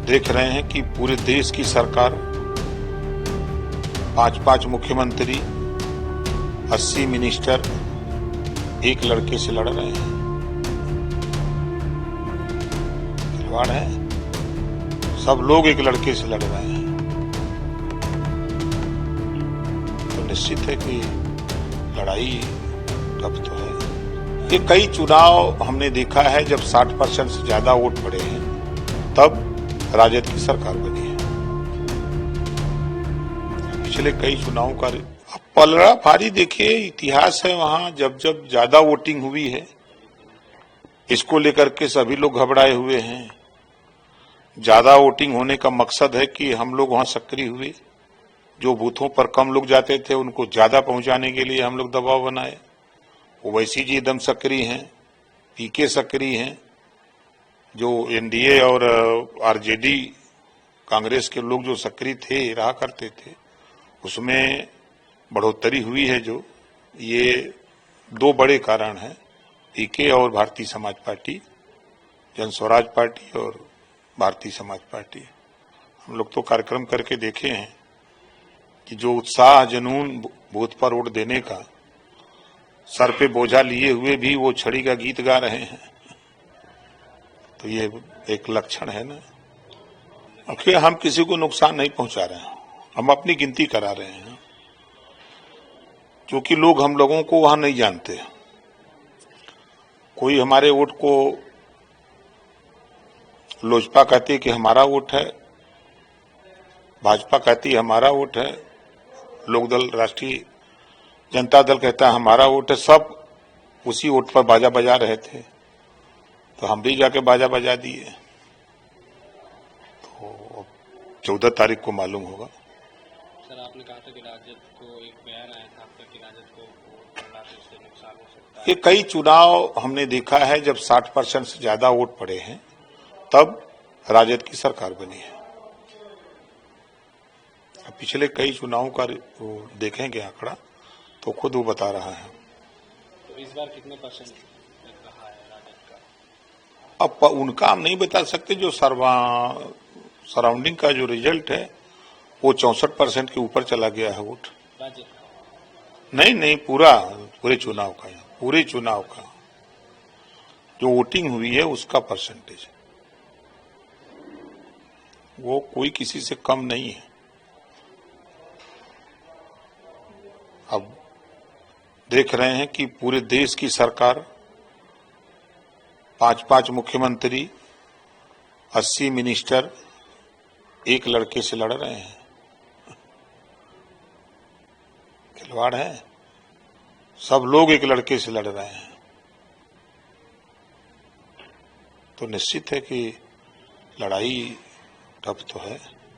देख रहे हैं कि पूरे देश की सरकार 5-5 मुख्यमंत्री 80 मिनिस्टर एक लड़के से लड़ रहे हैं। खिलवाड़ है, सब लोग एक लड़के से लड़ रहे हैं। तो निश्चित है कि लड़ाई टफ तो है। ये कई चुनाव हमने देखा है जब 60% से ज्यादा वोट पड़े हैं तब राजद की सरकार बनी है। पिछले कई चुनावों का पलड़ा फारी देखिए, इतिहास है वहां जब जब ज्यादा वोटिंग हुई है इसको लेकर के सभी लोग घबराए हुए हैं। ज्यादा वोटिंग होने का मकसद है कि हम लोग वहां सक्रिय हुए, जो बूथों पर कम लोग जाते थे उनको ज्यादा पहुंचाने के लिए हम लोग दबाव बनाए। ओवैसी जी एकदम सक्रिय हैं, पीके सक्रिय हैं, जो एनडीए और आरजेडी कांग्रेस के लोग जो सक्रिय थे रहा करते थे उसमें बढ़ोतरी हुई है। जो ये दो बड़े कारण हैं, पीके और भारतीय समाज पार्टी, जन स्वराज पार्टी और भारतीय समाज पार्टी। हम लोग तो कार्यक्रम करके देखे हैं कि जो उत्साह जुनून बूथ पर वोट देने का, सर पे बोझा लिए हुए भी वो छड़ी का गीत गा रहे हैं, तो ये एक लक्षण है ना। आखिर हम किसी को नुकसान नहीं पहुंचा रहे हैं, हम अपनी गिनती करा रहे हैं, क्योंकि लोग हम लोगों को वहां नहीं जानते। कोई हमारे वोट को लोजपा कहती है कि हमारा वोट है, भाजपा कहती है हमारा वोट है, लोकदल राष्ट्रीय जनता दल कहता है हमारा वोट है। सब उसी वोट पर बाजा बजा रहे थे, तो हम भी जाके बाजा बजा दिए। तो 14 तारीख को मालूम होगा। सर, आपने कहा था कि राजद को एक बयान आया था आपका कि राजद को वोट पड़ना से नुकसान हो सकता है। ये कई चुनाव हमने देखा है जब 60% से ज्यादा वोट पड़े हैं तब राजद की सरकार बनी है। पिछले कई चुनावों का देखेंगे आंकड़ा तो खुद वो बता रहा है। तो इस बार कितने परसेंट रहा है राजद का? अब उनका हम नहीं बता सकते। जो सराउंडिंग का जो रिजल्ट है वो 64% के ऊपर चला गया है वोट। राज्य नहीं, पूरे चुनाव का जो वोटिंग हुई है उसका परसेंटेज, वो कोई किसी से कम नहीं है। अब देख रहे हैं कि पूरे देश की सरकार 5-5 मुख्यमंत्री 80 मिनिस्टर एक लड़के से लड़ रहे हैं। खिलवाड़ है, सब लोग एक लड़के से लड़ रहे हैं। तो निश्चित है कि लड़ाई टफ तो है।